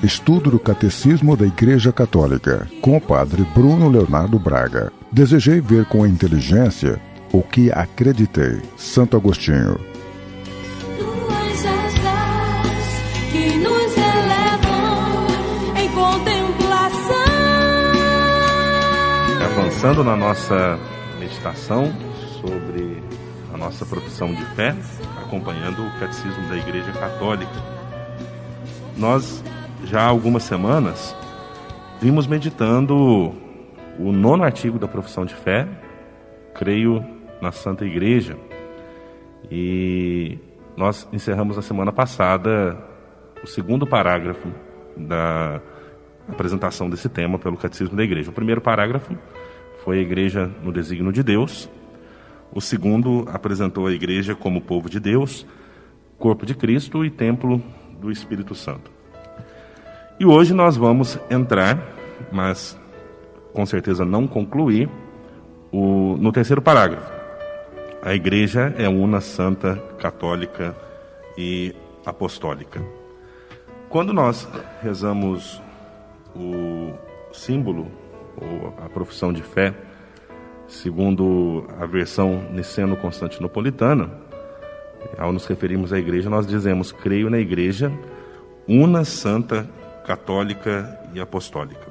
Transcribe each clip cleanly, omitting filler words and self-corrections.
Estudo do Catecismo da Igreja Católica, com o Padre Bruno Leonardo Braga. Desejei ver com a inteligência o que acreditei. Santo Agostinho. Tuas asas que nos elevam em contemplação. Avançando na nossa meditação sobre a nossa profissão de fé, acompanhando o Catecismo da Igreja Católica. Nós, já há algumas semanas, vimos meditando o 9º artigo da profissão de fé, creio na Santa Igreja, e nós encerramos na semana passada o 2º parágrafo da apresentação desse tema pelo Catecismo da Igreja. O primeiro parágrafo foi a Igreja no desígnio de Deus. O segundo apresentou a Igreja como povo de Deus, corpo de Cristo e templo do Espírito Santo. E hoje nós vamos entrar, mas com certeza não concluir, no 3º parágrafo. A Igreja é una, santa, católica e apostólica. Quando nós rezamos o símbolo, ou a profissão de fé, segundo a versão niceno-constantinopolitana, ao nos referirmos à Igreja, nós dizemos: creio na Igreja, una, santa, católica e apostólica.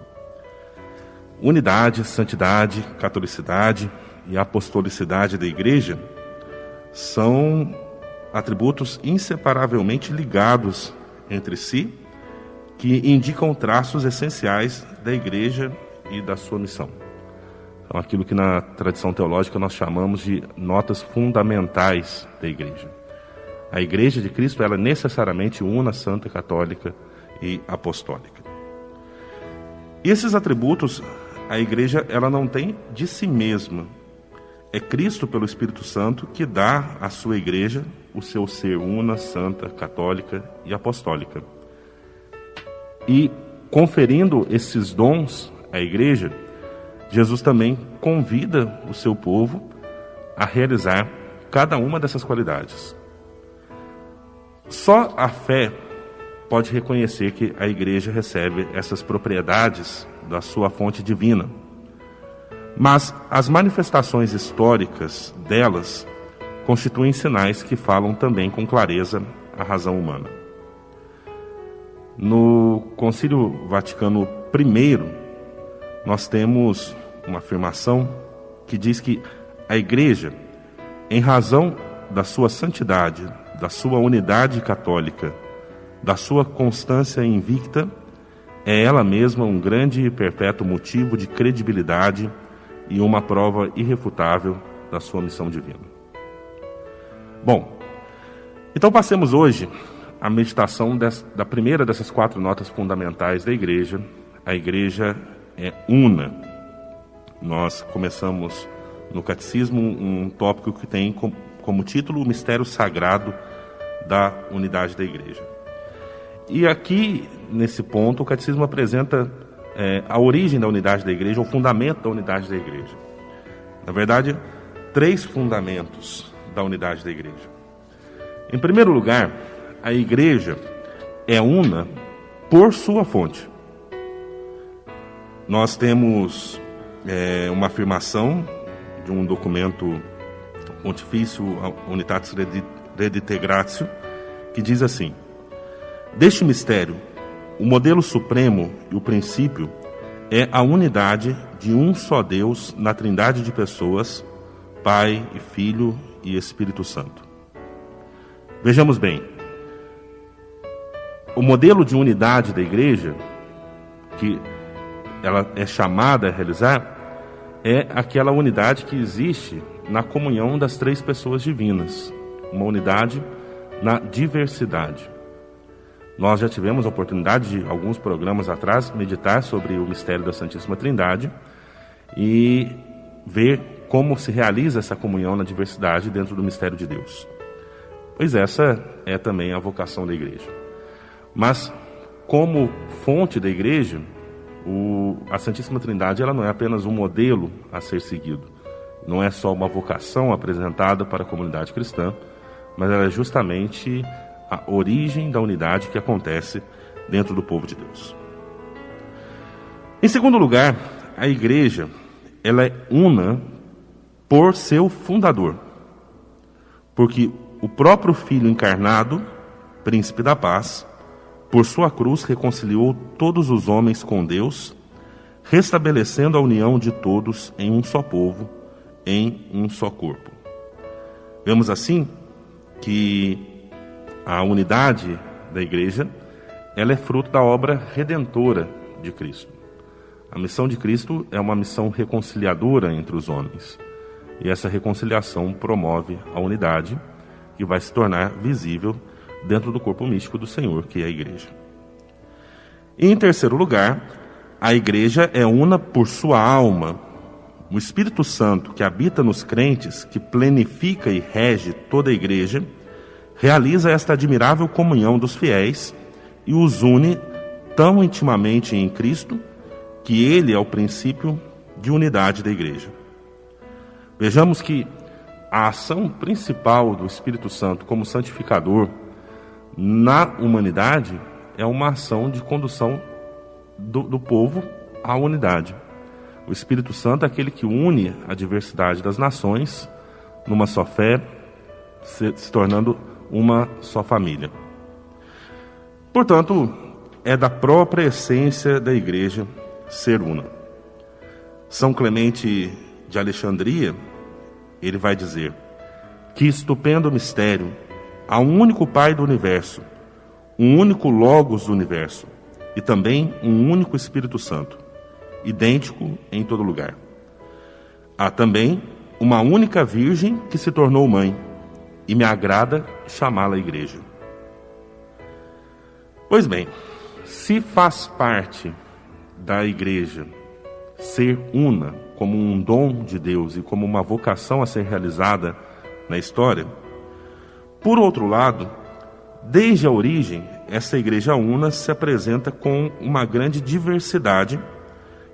Unidade, santidade, catolicidade e apostolicidade da Igreja são atributos inseparavelmente ligados entre si, que indicam traços essenciais da Igreja e da sua missão. São aquilo que na tradição teológica nós chamamos de notas fundamentais da Igreja. A Igreja de Cristo, ela é necessariamente una, santa, católica e apostólica. E esses atributos, a Igreja, ela não tem de si mesma. É Cristo, pelo Espírito Santo, que dá à sua Igreja o seu ser una, santa, católica e apostólica. E, conferindo esses dons à Igreja, Jesus também convida o seu povo a realizar cada uma dessas qualidades. Só a fé pode reconhecer que a Igreja recebe essas propriedades da sua fonte divina. Mas as manifestações históricas delas constituem sinais que falam também com clareza a razão humana. No Concílio Vaticano I, nós temos uma afirmação que diz que a Igreja, em razão da sua santidade, da sua unidade católica, da sua constância invicta, é ela mesma um grande e perpétuo motivo de credibilidade e uma prova irrefutável da sua missão divina. Bom, então passemos hoje a meditação da primeira dessas 4 notas fundamentais da Igreja. A Igreja é una. Nós começamos no Catecismo um tópico que tem como título o mistério sagrado da unidade da Igreja. E aqui, nesse ponto, o Catecismo apresenta a origem da unidade da Igreja, o fundamento da unidade da Igreja. Na verdade, 3 fundamentos da unidade da Igreja. Em primeiro lugar, a Igreja é una por sua fonte. Nós temos uma afirmação de um documento Pontifício Unitatis Redintegratio, que diz assim: deste mistério, o modelo supremo e o princípio é a unidade de um só Deus na trindade de pessoas, Pai e Filho e Espírito Santo. Vejamos bem, o modelo de unidade da Igreja, que ela é chamada a realizar, é aquela unidade que existe na comunhão das 3 pessoas divinas, uma unidade na diversidade. Nós já tivemos a oportunidade de, alguns programas atrás, meditar sobre o mistério da Santíssima Trindade e ver como se realiza essa comunhão na diversidade dentro do mistério de Deus. Pois essa é também a vocação da Igreja. Mas, como fonte da Igreja, a Santíssima Trindade, ela não é apenas um modelo a ser seguido. Não é só uma vocação apresentada para a comunidade cristã, mas ela é justamente a origem da unidade que acontece dentro do povo de Deus. Em segundo lugar, a igreja, ela é una por seu fundador, porque o próprio Filho encarnado, príncipe da paz, por sua cruz reconciliou todos os homens com Deus, restabelecendo a união de todos em um só povo, em um só corpo. Vemos assim que a unidade da igreja, ela é fruto da obra redentora de Cristo. A missão de Cristo é uma missão reconciliadora entre os homens. E essa reconciliação promove a unidade, que vai se tornar visível dentro do corpo místico do Senhor, que é a igreja. E em terceiro lugar, a igreja é una por sua alma. O Espírito Santo, que habita nos crentes, que plenifica e rege toda a igreja, realiza esta admirável comunhão dos fiéis e os une tão intimamente em Cristo, que Ele é o princípio de unidade da igreja. Vejamos que a ação principal do Espírito Santo como santificador na humanidade é uma ação de condução do povo à unidade. O Espírito Santo é aquele que une a diversidade das nações numa só fé, se tornando uma só família. Portanto, é da própria essência da igreja ser una. São Clemente de Alexandria, ele vai dizer: que estupendo mistério! Há um único Pai do universo, um único Logos do universo e também um único Espírito Santo, idêntico em todo lugar. Há também uma única Virgem que se tornou mãe, e me agrada chamá-la igreja. Pois bem, se faz parte da igreja ser una como um dom de Deus e como uma vocação a ser realizada na história, por outro lado, desde a origem, essa igreja una se apresenta com uma grande diversidade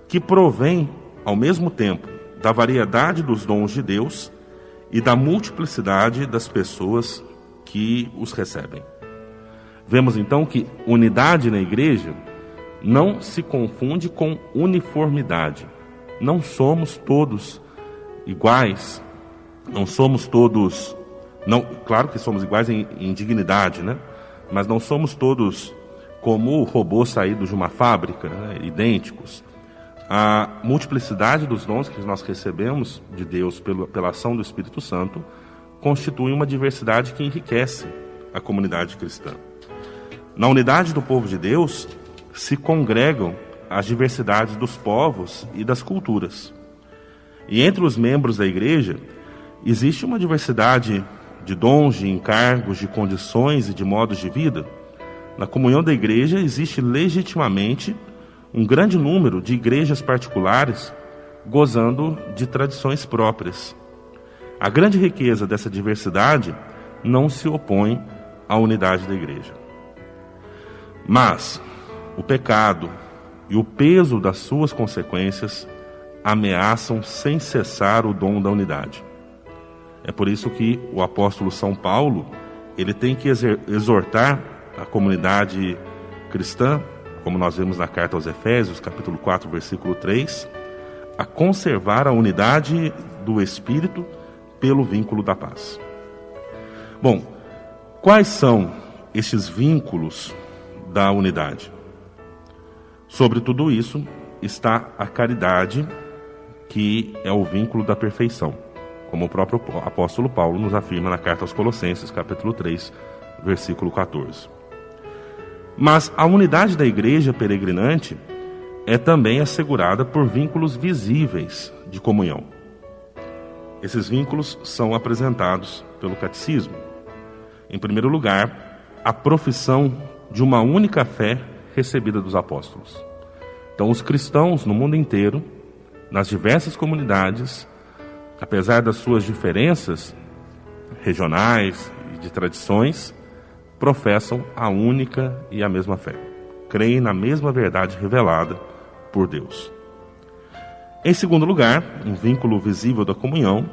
que provém, ao mesmo tempo, da variedade dos dons de Deus e da multiplicidade das pessoas que os recebem. Vemos então que unidade na igreja não se confunde com uniformidade. Não somos todos iguais, não somos todos... Não, claro que somos iguais em dignidade, né? Mas não somos todos como robôs saídos de uma fábrica, né? Idênticos. A multiplicidade dos dons que nós recebemos de Deus pela ação do Espírito Santo constitui uma diversidade que enriquece a comunidade cristã. Na unidade do povo de Deus se congregam as diversidades dos povos e das culturas. E entre os membros da igreja existe uma diversidade de dons, de encargos, de condições e de modos de vida. Na comunhão da igreja existe legitimamente um grande número de igrejas particulares gozando de tradições próprias. A grande riqueza dessa diversidade não se opõe à unidade da igreja. Mas o pecado e o peso das suas consequências ameaçam sem cessar o dom da unidade. É por isso que o apóstolo São Paulo, ele tem que exortar a comunidade cristã, como nós vemos na carta aos Efésios, capítulo 4, versículo 3, a conservar a unidade do Espírito pelo vínculo da paz. Bom, quais são estes vínculos da unidade? Sobre tudo isso está a caridade, que é o vínculo da perfeição, como o próprio apóstolo Paulo nos afirma na carta aos Colossenses, capítulo 3, versículo 14. Mas a unidade da igreja peregrinante é também assegurada por vínculos visíveis de comunhão. Esses vínculos são apresentados pelo catecismo. Em primeiro lugar, a profissão de uma única fé recebida dos apóstolos. Então, os cristãos no mundo inteiro, nas diversas comunidades, apesar das suas diferenças regionais e de tradições, professam a única e a mesma fé. Creem na mesma verdade revelada por Deus. Em segundo lugar, um vínculo visível da comunhão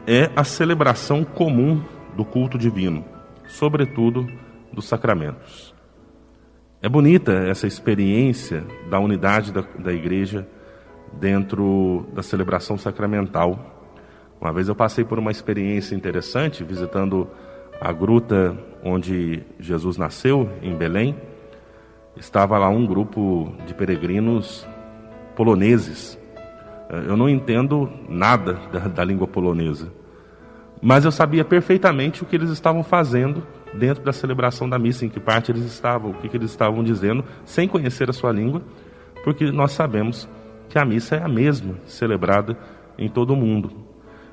é a celebração comum do culto divino, sobretudo dos sacramentos. É bonita essa experiência da unidade da igreja dentro da celebração sacramental. Uma vez eu passei por uma experiência interessante, visitando a gruta onde Jesus nasceu, em Belém. Estava lá um grupo de peregrinos poloneses. Eu não entendo nada da língua polonesa, mas eu sabia perfeitamente o que eles estavam fazendo dentro da celebração da missa, em que parte eles estavam, o que eles estavam dizendo, sem conhecer a sua língua, porque nós sabemos que a missa é a mesma, celebrada em todo o mundo.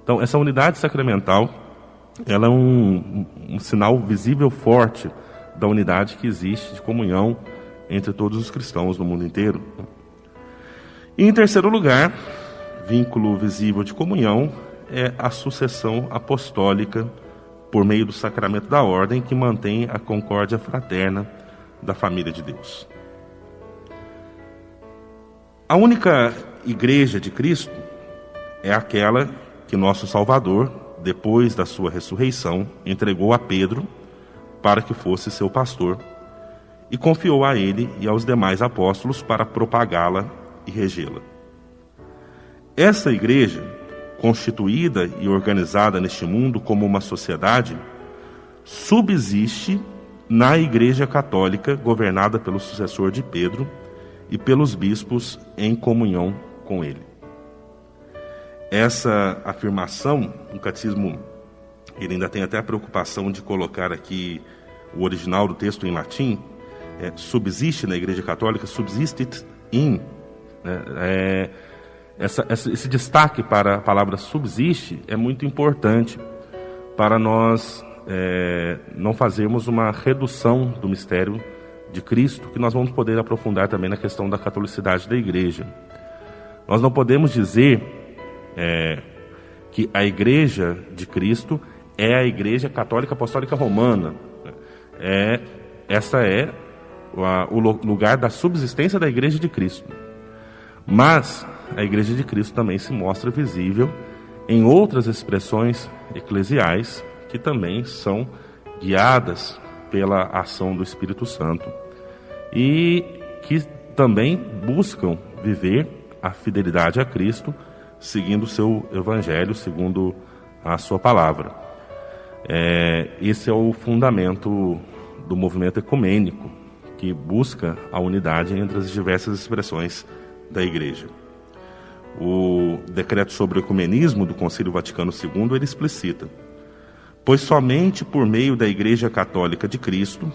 Então, essa unidade sacramental, ela é um sinal visível forte da unidade que existe de comunhão entre todos os cristãos no mundo inteiro. E, em terceiro lugar, vínculo visível de comunhão é a sucessão apostólica por meio do sacramento da ordem, que mantém a concórdia fraterna da família de Deus. A única igreja de Cristo é aquela que nosso Salvador, depois da sua ressurreição, entregou a Pedro para que fosse seu pastor e confiou a ele e aos demais apóstolos para propagá-la e regê-la. Essa igreja, constituída e organizada neste mundo como uma sociedade, subsiste na Igreja Católica, governada pelo sucessor de Pedro e pelos bispos em comunhão com ele. Essa afirmação, o catecismo, ele ainda tem até a preocupação de colocar aqui o original do texto em latim, subsiste na Igreja Católica, subsistit in, né? Esse destaque para a palavra subsiste é muito importante para nós não fazermos uma redução do mistério de Cristo, que nós vamos poder aprofundar também na questão da catolicidade da Igreja. Nós não podemos dizer que a Igreja de Cristo é a Igreja Católica Apostólica Romana. Essa é o lugar da subsistência da Igreja de Cristo. Mas a Igreja de Cristo também se mostra visível em outras expressões eclesiais que também são guiadas pela ação do Espírito Santo e que também buscam viver a fidelidade a Cristo, seguindo o seu Evangelho, segundo a sua palavra. Esse é o fundamento do movimento ecumênico, que busca a unidade entre as diversas expressões da Igreja. O decreto sobre o ecumenismo do Concílio Vaticano II, ele explicita: pois somente por meio da Igreja Católica de Cristo,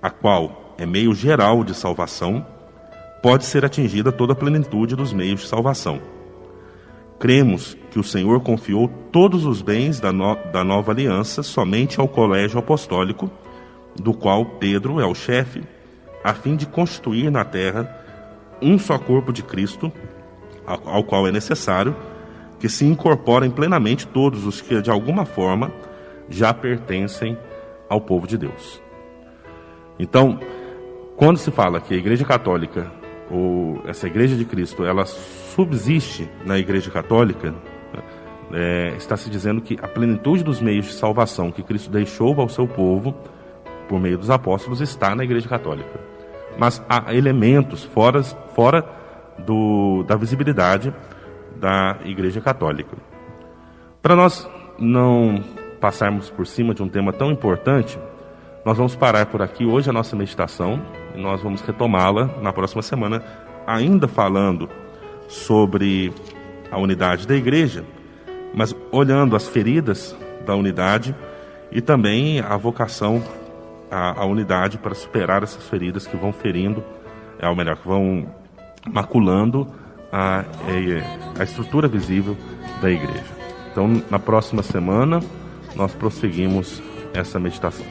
a qual é meio geral de salvação, pode ser atingida toda a plenitude dos meios de salvação. Cremos que o Senhor confiou todos os bens da nova aliança somente ao colégio apostólico, do qual Pedro é o chefe, a fim de constituir na terra um só corpo de Cristo, ao qual é necessário que se incorporem plenamente todos os que de alguma forma já pertencem ao povo de Deus. Então, quando se fala que a Igreja Católica, ou essa Igreja de Cristo, ela subsiste na Igreja Católica, está se dizendo que a plenitude dos meios de salvação que Cristo deixou ao seu povo, por meio dos apóstolos, está na Igreja Católica. Mas há elementos fora da visibilidade da Igreja Católica. Para nós não passarmos por cima de um tema tão importante, nós vamos parar por aqui hoje a nossa meditação e nós vamos retomá-la na próxima semana, ainda falando sobre a unidade da Igreja, mas olhando as feridas da unidade e também a vocação à unidade para superar essas feridas que vão ferindo, ou melhor, que vão maculando a estrutura visível da Igreja. Então, na próxima semana, nós prosseguimos essa meditação.